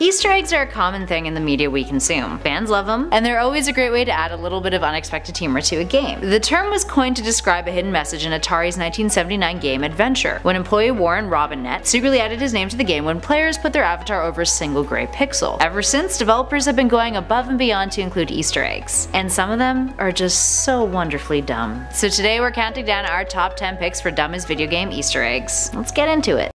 Easter eggs are a common thing in the media we consume. Fans love them, and they're always a great way to add a little bit of unexpected humor to a game. The term was coined to describe a hidden message in Atari's 1979 game Adventure, when employee Warren Robinett secretly added his name to the game when players put their avatar over a single gray pixel. Ever since, developers have been going above and beyond to include Easter eggs, and some of them are just so wonderfully dumb. So today we're counting down our top 10 picks for dumbest video game Easter eggs. Let's get into it.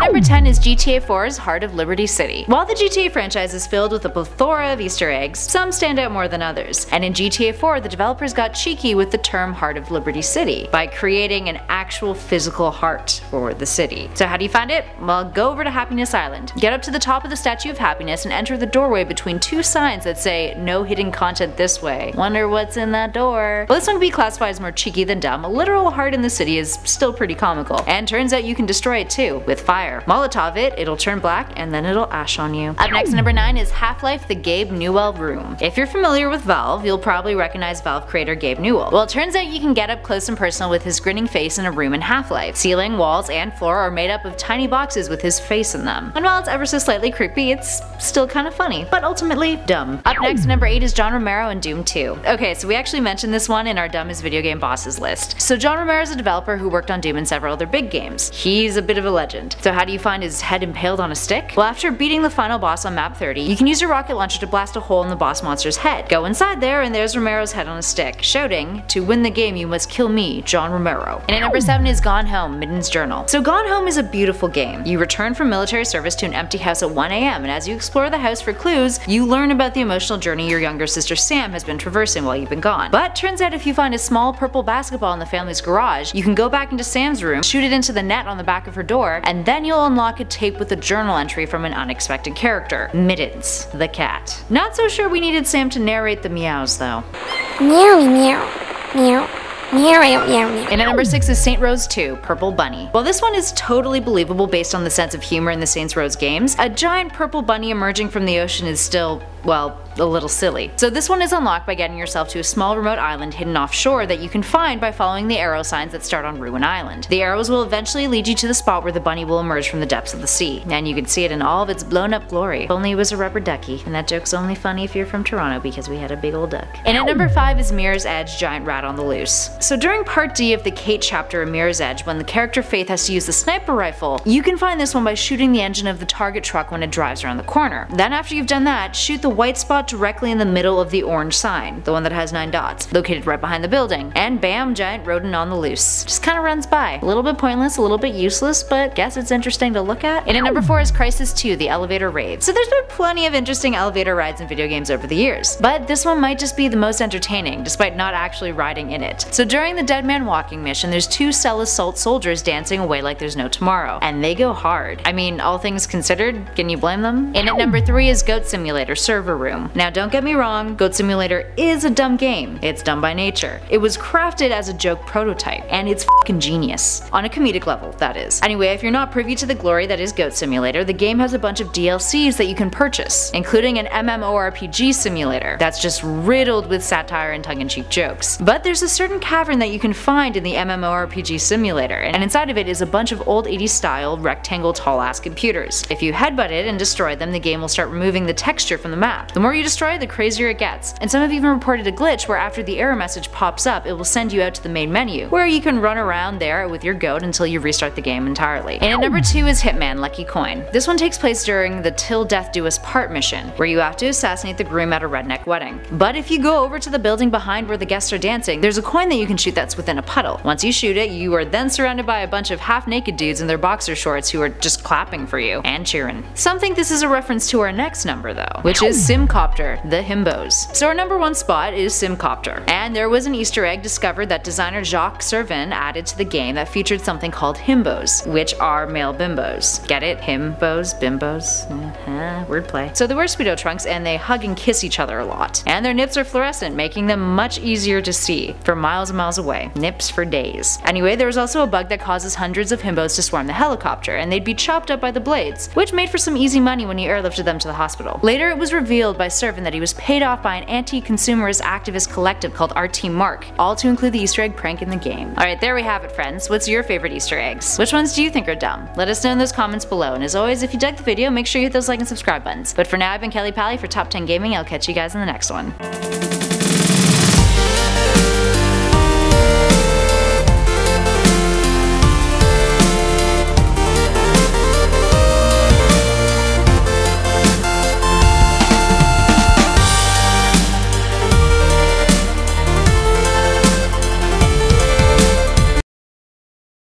Number 10 is GTA 4's Heart of Liberty City. While the GTA franchise is filled with a plethora of Easter eggs, some stand out more than others. And in GTA 4, the developers got cheeky with the term Heart of Liberty City by creating an actual physical heart for the city. So how do you find it? Well, go over to Happiness Island. Get up to the top of the Statue of Happiness and enter the doorway between two signs that say "No hidden content this way." Wonder what's in that door? Well, this one can be classified as more cheeky than dumb. A literal heart in the city is still pretty comical. And turns out you can destroy it too, with fire. Molotov it, it'll turn black, and then it'll ash on you. Up next, number 9 is Half-Life: The Gabe Newell Room. If you're familiar with Valve, you'll probably recognize Valve creator Gabe Newell. Well, it turns out you can get up close and personal with his grinning face in a room in Half-Life. Ceiling, walls, and floor are made up of tiny boxes with his face in them. And while it's ever so slightly creepy, it's still kind of funny, but ultimately dumb. Up next, number 8 is John Romero in Doom 2. Okay, so we actually mentioned this one in our dumbest video game bosses list. So John Romero is a developer who worked on Doom and several other big games. He's a bit of a legend. So how do you find his head impaled on a stick? Well, after beating the final boss on map 30, you can use your rocket launcher to blast a hole in the boss monster's head. Go inside there and there's Romero's head on a stick, shouting, "To win the game you must kill me, John Romero." And at number 7 is Gone Home, Midden's Journal. So Gone Home is a beautiful game. You return from military service to an empty house at 1 AM, and as you explore the house for clues, you learn about the emotional journey your younger sister Sam has been traversing while you've been gone. But turns out if you find a small purple basketball in the family's garage, you can go back into Sam's room, shoot it into the net on the back of her door, and then you'll unlock a tape with a journal entry from an unexpected character, Mittens, the cat. Not so sure we needed Sam to narrate the meows though. Meow meow meow. And at number 6 is Saint Rose 2, Purple Bunny. While this one is totally believable based on the sense of humor in the Saints Rose games, a giant purple bunny emerging from the ocean is still, well, a little silly. So this one is unlocked by getting yourself to a small remote island hidden offshore that you can find by following the arrow signs that start on Ruin Island. The arrows will eventually lead you to the spot where the bunny will emerge from the depths of the sea, and you can see it in all of its blown up glory. If only it was a rubber ducky, and that joke's only funny if you're from Toronto because we had a big old duck. And at number 5 is Mirror's Edge, Giant Rat on the Loose. So during part D of the Kate chapter of Mirror's Edge, when the character Faith has to use the sniper rifle, you can find this one by shooting the engine of the target truck when it drives around the corner. Then after you've done that, shoot the white spot directly in the middle of the orange sign, the one that has 9 dots, located right behind the building, and bam, giant rodent on the loose. Just kinda runs by. A little bit pointless, a little bit useless, but guess it's interesting to look at. And at number 4 is CRYSIS 2, The Elevator Rave. So there's been plenty of interesting elevator rides in video games over the years, but this one might just be the most entertaining, despite not actually riding in it. So during the Dead Man Walking mission, there's 2 Cell Assault soldiers dancing away like there's no tomorrow, and they go hard. I mean, all things considered, can you blame them? And at number 3 is Goat Simulator, Server Room. Now don't get me wrong, Goat Simulator is a dumb game. It's dumb by nature. It was crafted as a joke prototype, and it's f***ing genius. On a comedic level, that is. Anyway, if you're not privy to the glory that is Goat Simulator, the game has a bunch of DLCs that you can purchase, including an MMORPG simulator that's just riddled with satire and tongue-in-cheek jokes. But there's a certain cavern that you can find in the MMORPG simulator, and inside of it is a bunch of old 80s style rectangle tall-ass computers. If you headbutt it and destroy them, the game will start removing the texture from the map. The more you destroy, the crazier it gets, and some have even reported a glitch where after the error message pops up, it will send you out to the main menu, where you can run around there with your goat until you restart the game entirely. And at number 2 is Hitman, Lucky Coin. This one takes place during the Till Death Do Us Part mission, where you have to assassinate the groom at a redneck wedding. But if you go over to the building behind where the guests are dancing, there's a coin that you can shoot that's within a puddle. Once you shoot it, you are then surrounded by a bunch of half-naked dudes in their boxer shorts who are just clapping for you and cheering. Some think this is a reference to our next number though, which is SIMCOPTER, the himbos. So our number 1 spot is SIMCOPTER, and there was an Easter egg discovered that designer Jacques Servin added to the game that featured something called himbos, which are male bimbos. Get it? Himbos, bimbos, wordplay. So they wear Speedo trunks and they hug and kiss each other a lot. And their nips are fluorescent, making them much easier to see from miles and miles away. Nips for days. Anyway, there was also a bug that causes hundreds of himbos to swarm the helicopter, and they'd be chopped up by the blades, which made for some easy money when you airlifted them to the hospital. Later it was revealed revealed by Servant that he was paid off by an anti-consumerist activist collective called RT Mark, all to include the Easter egg prank in the game. Alright, there we have it, friends. What's your favorite Easter eggs? Which ones do you think are dumb? Let us know in those comments below, and as always, if you dug the video, make sure you hit those like and subscribe buttons. But for now, I've been Kelly Pally for Top 10 Gaming. I'll catch you guys in the next one.